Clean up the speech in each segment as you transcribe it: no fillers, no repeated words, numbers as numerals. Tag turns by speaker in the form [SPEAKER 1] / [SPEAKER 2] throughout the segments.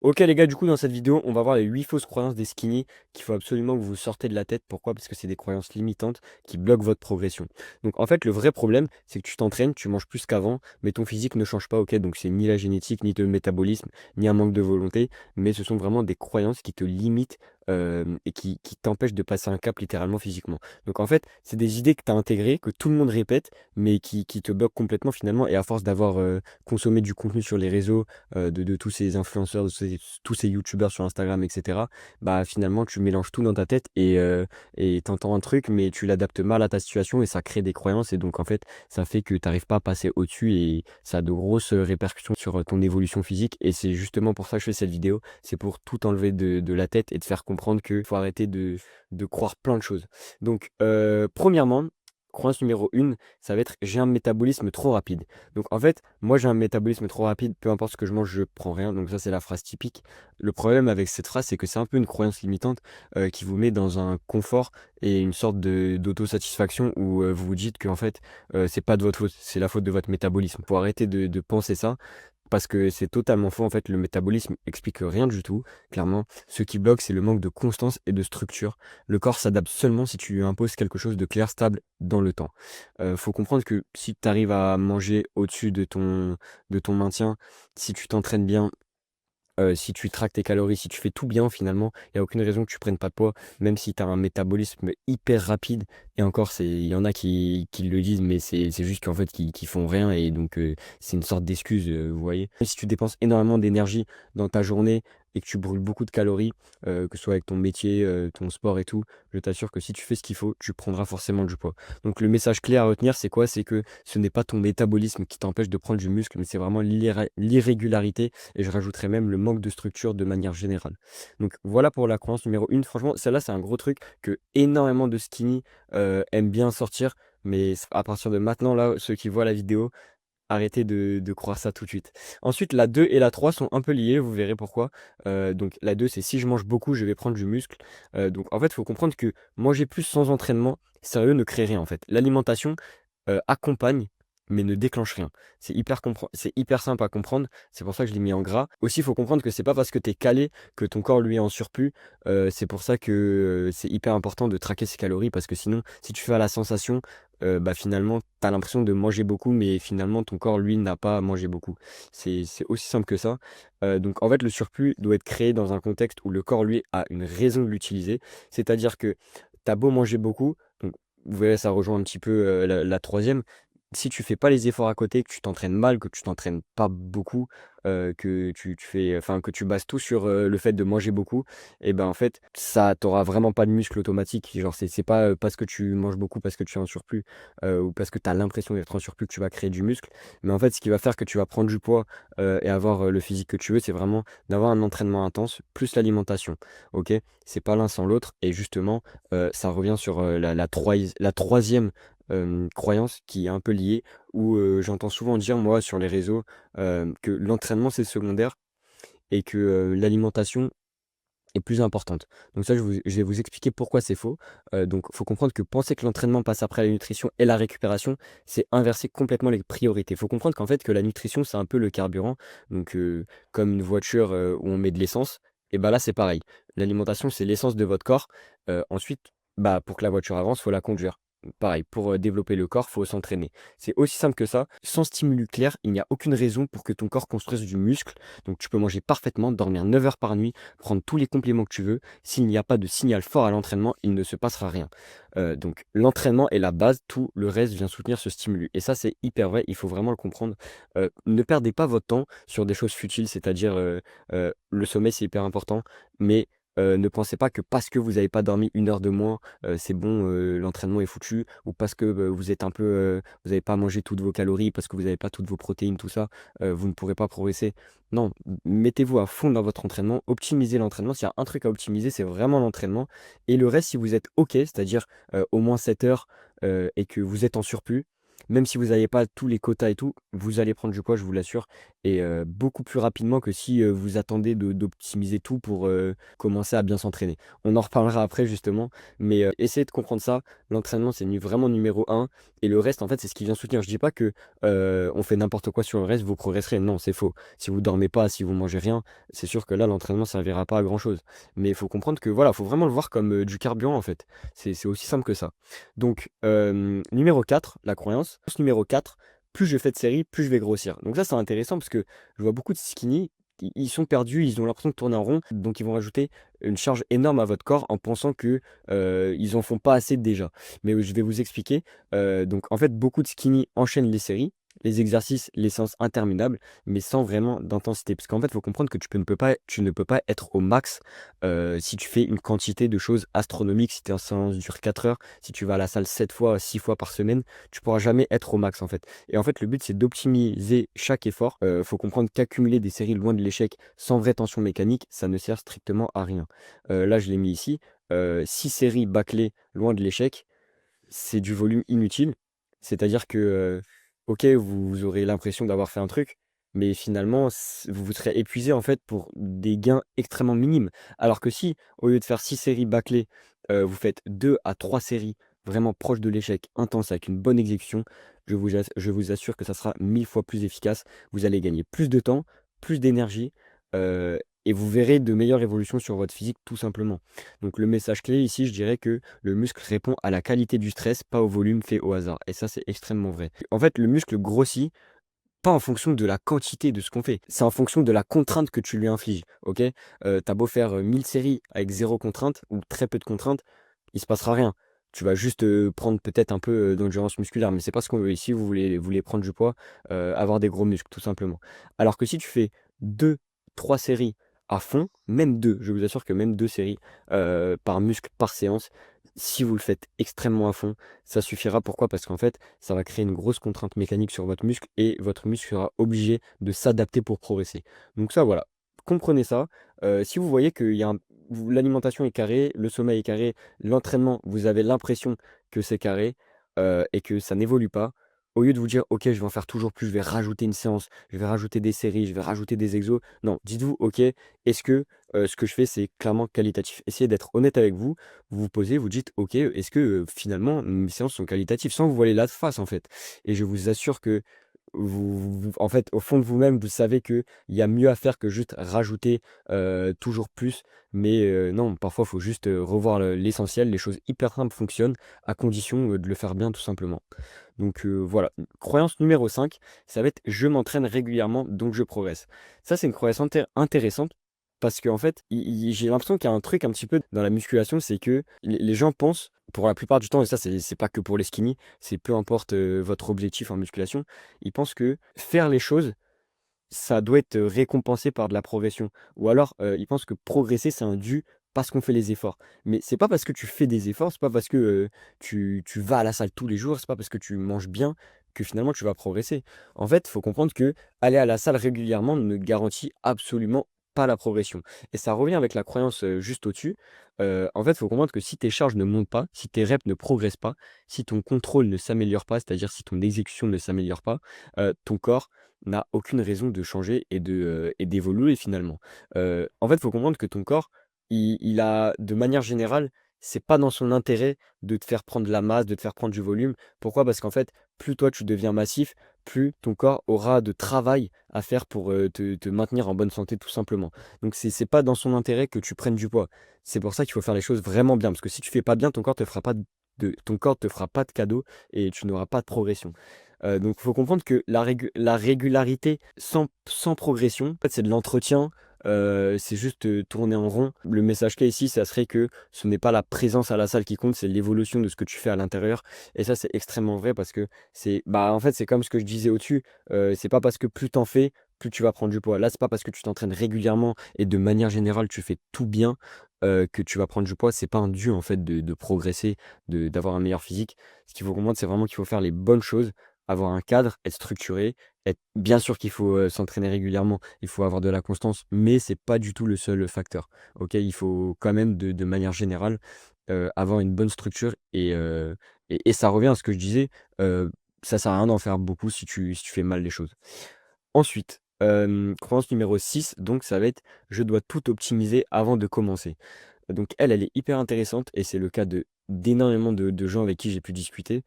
[SPEAKER 1] Ok les gars, du coup dans cette vidéo, on va voir les 8 fausses croyances des skinny qu'il faut absolument que vous sortez de la tête. Pourquoi? Parce que c'est des croyances limitantes qui bloquent votre progression. Donc en fait, le vrai problème, c'est que tu t'entraînes, tu manges plus qu'avant, mais ton physique ne change pas, ok? Donc c'est ni la génétique, ni le métabolisme, ni un manque de volonté, mais ce sont vraiment des croyances qui te limitent et qui t'empêchent de passer un cap littéralement physiquement. Donc en fait, c'est des idées que tu as intégrées, que tout le monde répète, mais qui te bloquent complètement finalement. Et à force d'avoir consommé du contenu sur les réseaux, de tous ces influenceurs, tous ces youtubeurs sur Instagram, etc. Bah finalement tu mélanges tout dans ta tête et t'entends un truc, mais tu l'adaptes mal à ta situation et ça crée des croyances et donc en fait ça fait que tu n'arrives pas à passer au-dessus et ça a de grosses répercussions sur ton évolution physique et c'est justement pour ça que je fais cette vidéo, c'est pour tout enlever de la tête et te faire comprendre qu'il faut arrêter de croire plein de choses. Donc premièrement, croyance numéro 1, ça va être j'ai un métabolisme trop rapide. Donc en fait, moi j'ai un métabolisme trop rapide, peu importe ce que je mange, je prends rien. Donc ça c'est la phrase typique. Le problème avec cette phrase, c'est que c'est un peu une croyance limitante qui vous met dans un confort et une sorte de d'autosatisfaction où vous vous dites que en fait c'est pas de votre faute, c'est la faute de votre métabolisme. Faut arrêter de penser ça. Parce que c'est totalement faux, en fait, le métabolisme explique rien du tout, clairement. Ce qui bloque, c'est le manque de constance et de structure. Le corps s'adapte seulement si tu lui imposes quelque chose de clair, stable dans le temps. Faut comprendre que si tu arrives à manger au-dessus de ton maintien, si tu t'entraînes bien, si tu traques tes calories, si tu fais tout bien finalement, il y a aucune raison que tu prennes pas de poids, même si tu as un métabolisme hyper rapide et encore il y en a qui le disent, mais c'est juste qu'en fait qui font rien et donc c'est une sorte d'excuse, vous voyez? Et si tu dépenses énormément d'énergie dans ta journée et que tu brûles beaucoup de calories, que ce soit avec ton métier, ton sport et tout, je t'assure que si tu fais ce qu'il faut, tu prendras forcément du poids. Donc le message clé à retenir, c'est quoi? C'est que ce n'est pas ton métabolisme qui t'empêche de prendre du muscle, mais c'est vraiment l'irrégularité et je rajouterais même le manque de structure de manière générale. Donc voilà pour la croyance numéro 1. Franchement, celle-là, c'est un gros truc que énormément de skinny aiment bien sortir. Mais à partir de maintenant, là, ceux qui voient la vidéo, arrêtez de croire ça tout de suite. Ensuite, la 2 et la 3 sont un peu liées, vous verrez pourquoi. Donc la 2, c'est si je mange beaucoup, je vais prendre du muscle. Donc en fait, il faut comprendre que manger plus sans entraînement, sérieux, ne crée rien en fait. L'alimentation accompagne, mais ne déclenche rien. C'est hyper simple à comprendre, c'est pour ça que je l'ai mis en gras. Aussi, il faut comprendre que c'est pas parce que tu es calé que ton corps lui est en surplus. C'est pour ça que c'est hyper important de traquer ses calories, parce que sinon, si tu fais à la sensation, bah finalement, tu as l'impression de manger beaucoup, mais finalement, ton corps, lui, n'a pas mangé beaucoup. C'est aussi simple que ça. Donc en fait, le surplus doit être créé dans un contexte où le corps, lui, a une raison de l'utiliser. C'est-à-dire que tu as beau manger beaucoup, donc vous verrez, ça rejoint un petit peu la troisième. Si tu fais pas les efforts à côté, que tu t'entraînes mal, que tu t'entraînes pas beaucoup, que tu fais, enfin que tu bases tout sur le fait de manger beaucoup, et ben en fait, ça t'auras vraiment pas de muscle automatique. Genre, c'est pas parce que tu manges beaucoup, parce que tu es en surplus, ou parce que tu as l'impression d'être en surplus que tu vas créer du muscle. Mais en fait, ce qui va faire que tu vas prendre du poids et avoir le physique que tu veux, c'est vraiment d'avoir un entraînement intense plus l'alimentation. Ok? C'est pas l'un sans l'autre. Et justement, ça revient sur la troisième croyance qui est un peu liée, où j'entends souvent dire, moi, sur les réseaux, que l'entraînement, c'est secondaire et que l'alimentation est plus importante. Donc ça, je vais vous expliquer pourquoi c'est faux. Donc, il faut comprendre que penser que l'entraînement passe après la nutrition et la récupération, c'est inverser complètement les priorités. Il faut comprendre qu'en fait, que la nutrition, c'est un peu le carburant. Donc, comme une voiture où on met de l'essence, et bah là, c'est pareil. L'alimentation, c'est l'essence de votre corps. Ensuite, bah, pour que la voiture avance, il faut la conduire. Pareil, pour développer le corps, il faut s'entraîner. C'est aussi simple que ça. Sans stimulus clair, il n'y a aucune raison pour que ton corps construise du muscle. Donc tu peux manger parfaitement, dormir 9 heures par nuit, prendre tous les compléments que tu veux. S'il n'y a pas de signal fort à l'entraînement, il ne se passera rien. Donc l'entraînement est la base, tout le reste vient soutenir ce stimulus. Et ça, c'est hyper vrai, il faut vraiment le comprendre. Ne perdez pas votre temps sur des choses futiles, c'est-à-dire le sommeil, c'est hyper important, mais ne pensez pas que parce que vous n'avez pas dormi 1 heure de moins, c'est bon, l'entraînement est foutu, ou parce que vous êtes un peu, vous n'avez pas mangé toutes vos calories, parce que vous n'avez pas toutes vos protéines, tout ça, vous ne pourrez pas progresser. Non, mettez-vous à fond dans votre entraînement, optimisez l'entraînement. S'il y a un truc à optimiser, c'est vraiment l'entraînement. Et le reste, si vous êtes OK, c'est-à-dire au moins 7 heures et que vous êtes en surplus, même si vous n'avez pas tous les quotas et tout, vous allez prendre du poids, je vous l'assure et beaucoup plus rapidement que si, vous attendez d'optimiser tout pour, commencer à bien s'entraîner. On en reparlera après justement, mais essayez de comprendre ça. L'entraînement, c'est vraiment numéro un et le reste, en fait, c'est ce qui vient soutenir. Je dis pas que, on fait n'importe quoi sur le reste, vous progresserez. Non, c'est faux. Si vous dormez pas, si vous mangez rien, c'est sûr que là, l'entraînement servira pas à grand chose. Mais il faut comprendre que voilà, faut vraiment le voir comme, du carburant, en fait. C'est aussi simple que ça. Donc, numéro 4, la croyance. Numéro 4, plus je fais de séries, plus je vais grossir. Donc ça, c'est intéressant parce que je vois beaucoup de skinny, ils sont perdus, ils ont l'impression de tourner en rond, donc ils vont rajouter une charge énorme à votre corps en pensant que, ils en font pas assez déjà. Mais je vais vous expliquer. Donc en fait, beaucoup de skinny enchaînent les séries, les exercices, les séances interminables, mais sans vraiment d'intensité. Parce qu'en fait, il faut comprendre que tu ne peux pas être au max, si tu fais une quantité de choses astronomiques. Si ta séance dure 4 heures, si tu vas à la salle 7 fois, 6 fois par semaine, tu pourras jamais être au max, en fait. Et en fait, le but, c'est d'optimiser chaque effort. Faut comprendre qu'accumuler des séries loin de l'échec sans vraie tension mécanique, ça ne sert strictement à rien. Là, je l'ai mis ici, 6 séries bâclées loin de l'échec, c'est du volume inutile. C'est-à-dire que, OK, vous aurez l'impression d'avoir fait un truc, mais finalement, vous serez épuisé, en fait, pour des gains extrêmement minimes. Alors que si, au lieu de faire 6 séries bâclées, vous faites 2 à 3 séries vraiment proches de l'échec, intenses, avec une bonne exécution, je vous assure que ça sera 1000 fois plus efficace. Vous allez gagner plus de temps, plus d'énergie, et vous verrez de meilleures évolutions sur votre physique, tout simplement. Donc le message clé ici, je dirais que le muscle répond à la qualité du stress, pas au volume fait au hasard. Et ça, c'est extrêmement vrai. En fait, le muscle grossit pas en fonction de la quantité de ce qu'on fait, c'est en fonction de la contrainte que tu lui infliges. Ok. Tu beau faire 1000 séries avec zéro contrainte ou très peu de contraintes, il se passera rien. Tu vas juste prendre peut-être un peu d'endurance musculaire, mais c'est pas ce qu'on veut ici. Vous voulez prendre du poids, avoir des gros muscles, tout simplement. Alors que si tu fais 2, 3 séries à fond, même 2, je vous assure que même 2 séries par muscle par séance, si vous le faites extrêmement à fond, ça suffira. Pourquoi? Parce qu'en fait, ça va créer une grosse contrainte mécanique sur votre muscle et votre muscle sera obligé de s'adapter pour progresser. Donc ça, voilà, comprenez ça. Si vous voyez qu'il y a l'alimentation est carrée, le sommeil est carré, l'entraînement, vous avez l'impression que c'est carré et que ça n'évolue pas, au lieu de vous dire, ok, je vais en faire toujours plus, je vais rajouter une séance, je vais rajouter des séries, je vais rajouter des exos. Non, dites-vous, ok, est-ce que ce que je fais, c'est clairement qualitatif? Essayez d'être honnête avec vous. Vous vous posez, vous dites: «OK, est-ce que, finalement mes séances sont qualitatives?» sans vous voiler la face, en fait. Et je vous assure que en fait, au fond de vous-même, vous savez qu'il y a mieux à faire que juste rajouter, toujours plus. Mais, non, parfois, il faut juste, revoir l'essentiel. Les choses hyper simples fonctionnent à condition, de le faire bien, tout simplement. Donc, voilà. Croyance numéro 5, ça va être: «Je m'entraîne régulièrement, donc je progresse». Ça, c'est une croyance intéressante parce qu'en fait, j'ai l'impression qu'il y a un truc un petit peu dans la musculation, c'est que les gens pensent, pour la plupart du temps, et ça, c'est pas que pour les skinny, c'est peu importe, votre objectif en musculation, ils pensent que faire les choses, ça doit être, récompensé par de la progression. Ou alors, ils pensent que progresser, c'est un dû parce qu'on fait les efforts. Mais c'est pas parce que tu fais des efforts, c'est pas parce que, tu vas à la salle tous les jours, c'est pas parce que tu manges bien que finalement tu vas progresser. En fait, il faut comprendre que aller à la salle régulièrement ne garantit absolument pas la progression. Et ça revient avec la croyance, juste au-dessus. En fait, il faut comprendre que si tes charges ne montent pas, si tes reps ne progressent pas, si ton contrôle ne s'améliore pas, c'est-à-dire si ton exécution ne s'améliore pas, ton corps n'a aucune raison de changer et d'évoluer finalement. En fait, il faut comprendre que ton corps, il a de manière générale, c'est pas dans son intérêt de te faire prendre de la masse, de te faire prendre du volume. Pourquoi? Parce qu'en fait, plus toi tu deviens massif, plus ton corps aura de travail à faire pour, te maintenir en bonne santé tout simplement. Donc c'est pas dans son intérêt que tu prennes du poids. C'est pour ça qu'il faut faire les choses vraiment bien, parce que si tu fais pas bien, ton corps te fera pas de cadeau et tu n'auras pas de progression. Donc il faut comprendre que la régularité sans progression, en fait, c'est de l'entretien, c'est juste, tourner en rond. Le message clé ici, ça serait que ce n'est pas la présence à la salle qui compte, c'est l'évolution de ce que tu fais à l'intérieur et ça, c'est extrêmement vrai parce que en fait, c'est comme ce que je disais au-dessus, c'est pas parce que plus tu en fais, plus tu vas prendre du poids. Là, c'est pas parce que tu t'entraînes régulièrement et de manière générale, tu fais tout bien, que tu vas prendre du poids. C'est pas un dû, en fait, de progresser, d'avoir un meilleur physique. Ce qu'il faut comprendre, c'est vraiment qu'il faut faire les bonnes choses, avoir un cadre, être structuré, être bien sûr qu'il faut, s'entraîner régulièrement, il faut avoir de la constance, mais c'est pas du tout le seul facteur. OK? Il faut quand même de manière générale, avoir une bonne structure et ça revient à ce que je disais, ça sert à rien d'en faire beaucoup si tu fais mal les choses. Ensuite, croyance numéro 6, donc ça va être: «Je dois tout optimiser avant de commencer». Donc elle est hyper intéressante et c'est le cas d'énormément de gens avec qui j'ai pu discuter.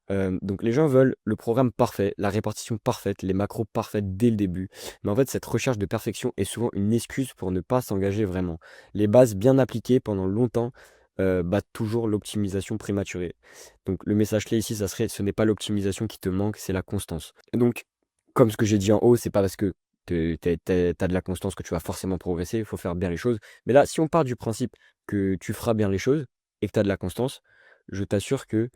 [SPEAKER 1] Donc les gens veulent le programme parfait, la répartition parfaite, les macros parfaites dès le début. Mais en fait, cette recherche de perfection est souvent une excuse pour ne pas s'engager vraiment. Les bases bien appliquées pendant longtemps battent toujours l'optimisation prématurée. Donc le message clé ici, ça serait: ce n'est pas l'optimisation qui te manque, c'est la constance. Et donc, comme ce que j'ai dit en haut, c'est pas parce que tu as de la constance que tu vas forcément progresser, il faut faire bien les choses. Mais là, si on part du principe que tu feras bien les choses et que tu as de la constance, je t'assure que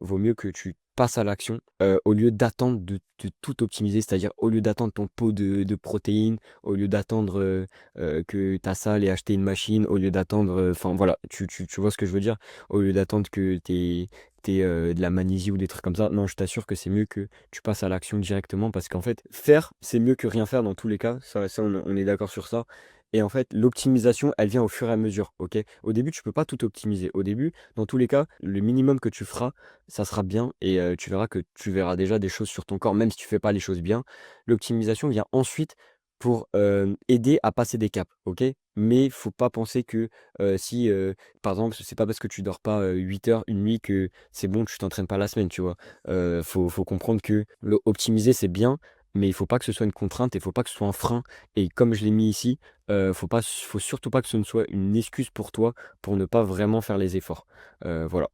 [SPEAKER 1] vaut mieux que tu passes à l'action, au lieu d'attendre de tout optimiser. C'est-à-dire au lieu d'attendre ton pot de protéines, au lieu d'attendre, que ta salle ait acheté une machine, au lieu d'attendre, enfin voilà, tu vois ce que je veux dire? Au lieu d'attendre que tu de la magnésie ou des trucs comme ça. Non, je t'assure que c'est mieux que tu passes à l'action directement parce qu'en fait, faire, c'est mieux que rien faire dans tous les cas. Ça on est d'accord sur ça. Et en fait, l'optimisation, elle vient au fur et à mesure, OK? Au début, tu peux pas tout optimiser. Au début, dans tous les cas, le minimum que tu feras, ça sera bien et tu verras que tu verras déjà des choses sur ton corps, même si tu fais pas les choses bien. L'optimisation vient ensuite pour, aider à passer des caps, OK? Mais faut pas penser que, si, par exemple, c'est pas parce que tu dors pas, 8 heures une nuit que c'est bon, tu t'entraînes pas la semaine, tu vois? Faut comprendre que le optimiser, c'est bien, mais il faut pas que ce soit une contrainte et il faut pas que ce soit un frein et comme je l'ai mis ici, faut surtout pas que ce ne soit une excuse pour toi, pour ne pas vraiment faire les efforts. Voilà,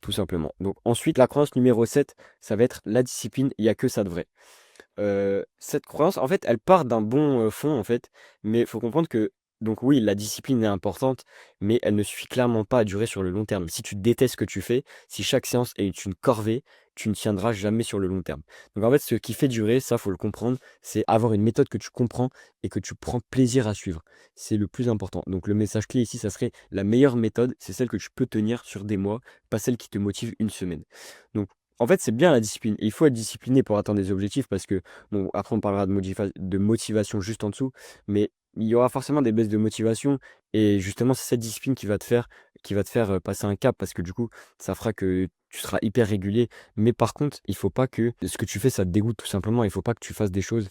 [SPEAKER 1] tout simplement. Donc ensuite, la croyance numéro 7, ça va être la discipline, il y a que ça de vrai. Cette croyance, en fait, elle part d'un bon, fond, en fait, mais il faut comprendre que donc oui, la discipline est importante, mais elle ne suffit clairement pas à durer sur le long terme. Si tu détestes ce que tu fais, si chaque séance est une corvée, tu ne tiendras jamais sur le long terme. Donc en fait, ce qui fait durer, ça, faut le comprendre, c'est avoir une méthode que tu comprends et que tu prends plaisir à suivre. C'est le plus important. Donc le message clé ici, ça serait: la meilleure méthode, c'est celle que tu peux tenir sur des mois, pas celle qui te motive une semaine. Donc en fait, c'est bien la discipline. Il faut être discipliné pour atteindre des objectifs parce que, bon, après on parlera de motivation juste en dessous, mais il y aura forcément des baisses de motivation et justement, c'est cette discipline qui va te faire, passer un cap parce que du coup, ça fera que tu seras hyper régulier. Mais par contre, il faut pas que ce que tu fais, ça te dégoûte tout simplement. Il faut pas que tu fasses des choses,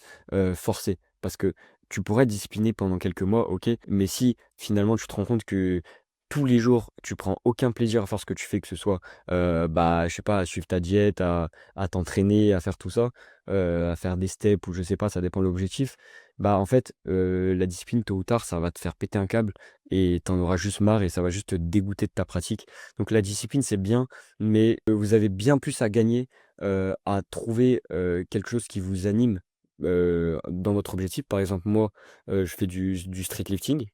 [SPEAKER 1] forcées parce que tu pourrais être discipliné pendant quelques mois, OK, mais si finalement tu te rends compte que tous les jours, tu prends aucun plaisir à faire ce que tu fais, que ce soit bah, je sais pas, à suivre ta diète, à t'entraîner, à faire tout ça, à faire des steps ou je sais pas, ça dépend de l'objectif. Bah, en fait, la discipline tôt ou tard, ça va te faire péter un câble et tu en auras juste marre et ça va juste te dégoûter de ta pratique. Donc la discipline, c'est bien, mais vous avez bien plus à gagner, à trouver, quelque chose qui vous anime, dans votre objectif. Par exemple, moi, je fais du street lifting.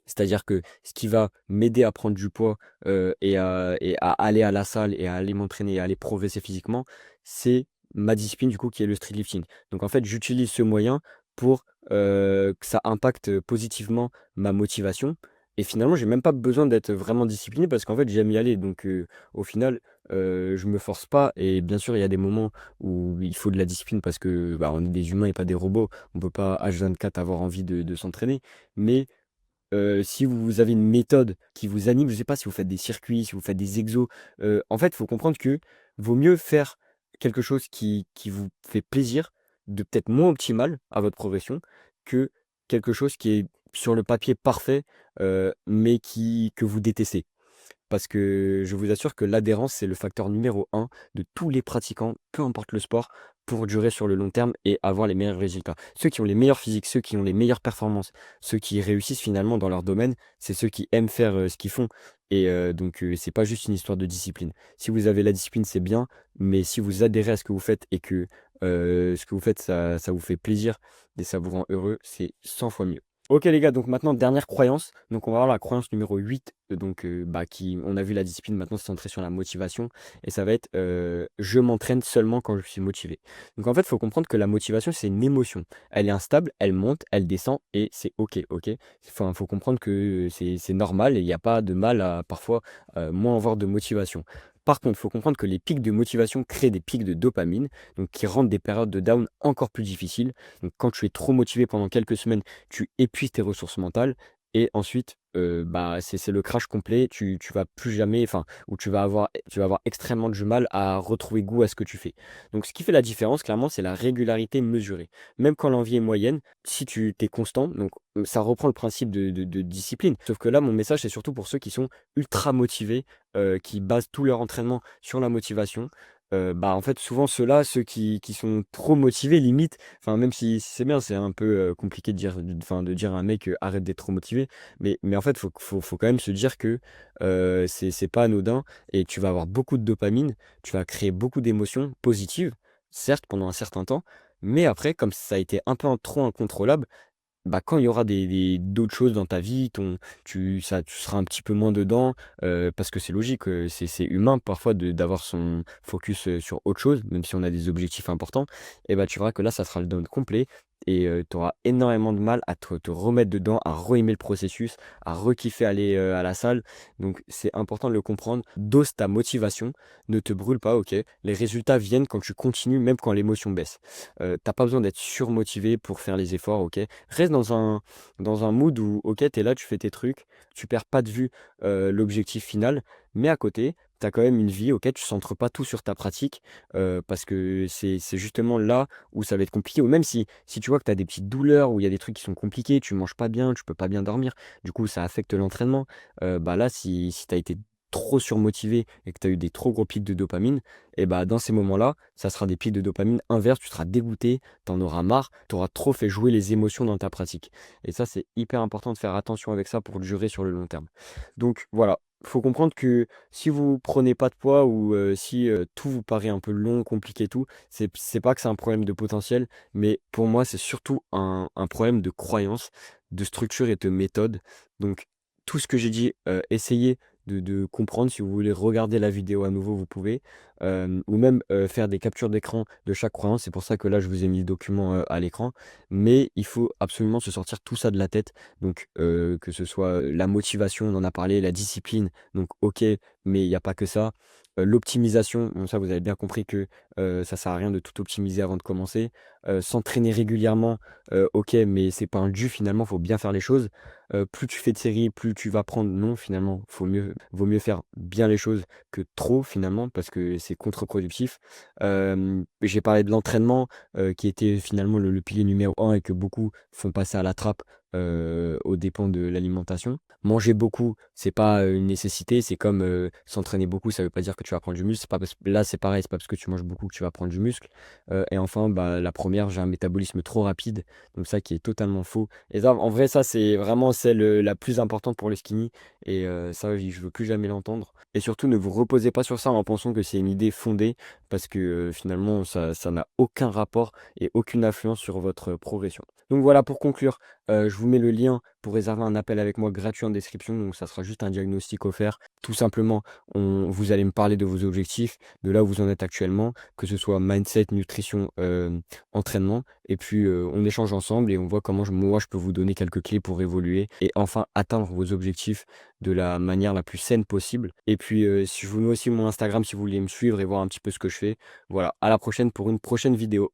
[SPEAKER 1] C'est-à-dire que ce qui va m'aider à prendre du poids, et à aller à la salle et à aller m'entraîner et à aller progresser physiquement, c'est ma discipline du coup qui est le street lifting. Donc en fait, j'utilise ce moyen pour, que ça impacte, positivement ma motivation et finalement, j'ai même pas besoin d'être vraiment discipliné parce qu'en fait, j'aime y aller. Donc au final, je me force pas et bien sûr, il y a des moments où il faut de la discipline parce que, bah, on est des humains et pas des robots. On peut pas H24 avoir envie de s'entraîner mais si vous avez une méthode qui vous anime, je sais pas si vous faites des circuits, si vous faites des exos, en fait, il faut comprendre que vaut mieux faire quelque chose qui vous fait plaisir, de peut-être moins optimal à votre progression, que quelque chose qui est sur le papier parfait, mais que vous détestez. Parce que je vous assure que l'adhérence, c'est le facteur numéro un de tous les pratiquants, peu importe le sport, pour durer sur le long terme et avoir les meilleurs résultats. Ceux qui ont les meilleurs physiques, ceux qui ont les meilleures performances, ceux qui réussissent finalement dans leur domaine, c'est ceux qui aiment faire, ce qu'ils font et donc c'est pas juste une histoire de discipline. Si vous avez la discipline, c'est bien, mais si vous adhérez à ce que vous faites et que, ce que vous faites, ça vous fait plaisir et ça vous rend heureux, c'est 100 fois mieux. OK les gars, donc maintenant dernière croyance, donc on va voir la croyance numéro 8, donc bah, qui on a vu la discipline, maintenant c'est centré sur la motivation et ça va être, «Je m'entraîne seulement quand je suis motivé». Donc en fait, il faut comprendre que la motivation, c'est une émotion. Elle est instable, elle monte, elle descend et c'est OK, OK? Enfin, faut comprendre que c'est normal et il y a pas de mal à parfois, moins avoir de motivation. Par contre, il faut comprendre que les pics de motivation créent des pics de dopamine, donc qui rendent des périodes de down encore plus difficiles. Donc quand tu es trop motivé pendant quelques semaines, tu épuises tes ressources mentales et ensuite, bah, c'est le crash complet. Tu vas plus jamais enfin, ou tu vas avoir extrêmement du mal à retrouver goût à ce que tu fais. Donc ce qui fait la différence clairement, c'est la régularité mesurée. Même quand l'envie est moyenne, si tu es constant, donc ça reprend le principe de discipline. Sauf que là, mon message, c'est surtout pour ceux qui sont ultra motivés, qui basent tout leur entraînement sur la motivation. Bah, en fait, souvent ceux-là, ceux qui sont trop motivés limite, enfin même si c'est bien, c'est un peu, compliqué de dire de dire à un mec, «Arrête d'être trop motivé», mais en fait, faut quand même se dire que, c'est pas anodin et tu vas avoir beaucoup de dopamine, tu vas créer beaucoup d'émotions positives, certes pendant un certain temps, mais après comme ça a été un peu trop incontrôlable, bah, quand il y aura d'autres choses dans ta vie, tu seras un petit peu moins dedans, parce que c'est logique, c'est humain parfois d'avoir son focus, sur autre chose, même si on a des objectifs importants et bah, tu verras que là, ça sera le down complet et tu auras énormément de mal à te remettre dedans, à re-aimer le processus, à re-kiffer aller, à la salle. Donc c'est important de le comprendre. Dose ta motivation, ne te brûle pas, OK? Les résultats viennent quand tu continues, même quand l'émotion baisse. Tu pas besoin d'être surmotivé pour faire les efforts, OK? Reste dans un mood où, OK, tu es là, tu fais tes trucs, tu perds pas de vue, l'objectif final, mais à côté, tu as quand même une vie, OK, tu centres pas tout sur ta pratique, parce que c'est justement là où ça va être compliqué ou même si tu vois que tu as des petites douleurs, où il y a des trucs qui sont compliqués, tu manges pas bien, tu peux pas bien dormir, du coup ça affecte l'entraînement, bah, là si tu as été trop surmotivé et que tu as eu des trop gros pics de dopamine et bah, dans ces moments-là, ça sera des pics de dopamine inverses, tu seras dégoûté, tu en auras marre, tu auras trop fait jouer les émotions dans ta pratique. Et ça, c'est hyper important de faire attention avec ça pour durer sur le long terme. Donc voilà, faut comprendre que si vous prenez pas de poids ou si tout vous paraît un peu long, compliqué et tout, c'est pas que c'est un problème de potentiel, mais pour moi, c'est surtout un problème de croyance, de structure et de méthode. Donc tout ce que j'ai dit, essayez de comprendre. Si vous voulez regarder la vidéo à nouveau, vous pouvez, ou même, faire des captures d'écran de chaque croyance. C'est pour ça que là, je vous ai mis le document, à l'écran. Mais il faut absolument se sortir tout ça de la tête. Donc, que ce soit, la motivation, on en a parlé, la discipline, donc OK, mais il y a pas que ça. L'optimisation, bon ça vous avez bien compris que, ça sert à rien de tout optimiser avant de commencer. S'entraîner régulièrement, OK, mais c'est pas un dû finalement, faut bien faire les choses. Plus tu fais de séries, plus tu vas prendre. Non, finalement, vaut mieux faire bien les choses que trop finalement, parce que c'est contre-productif. J'ai parlé de l'entraînement, qui était finalement le pilier numéro un et que beaucoup font passer à la trappe, aux dépens de l'alimentation. Manger beaucoup, c'est pas, une nécessité, c'est comme, s'entraîner beaucoup, ça veut pas dire que tu vas prendre du muscle. C'est pas parce là, c'est pareil, c'est pas parce que tu manges beaucoup que tu vas prendre du muscle. Et enfin, bah, la première, j'ai un métabolisme trop rapide, donc ça qui est totalement faux. Et ça, en vrai, ça, c'est vraiment celle, la plus importante pour les skinny et ça, je veux plus jamais l'entendre et surtout ne vous reposez pas sur ça en pensant que c'est une idée fondée parce que, finalement ça n'a aucun rapport et aucune influence sur votre progression. Donc voilà, pour conclure, je vous mets le lien pour réserver un appel avec moi gratuit en description, donc ça sera juste un diagnostic offert. Tout simplement, vous allez me parler de vos objectifs, de là où vous en êtes actuellement, que ce soit mindset, nutrition, entraînement et puis, on échange ensemble et on voit comment moi je peux vous donner quelques clés pour évoluer et enfin atteindre vos objectifs de la manière la plus saine possible. Et puis, si je vous mets aussi mon Instagram si vous voulez me suivre et voir un petit peu ce que je fais. Voilà, à la prochaine pour une prochaine vidéo.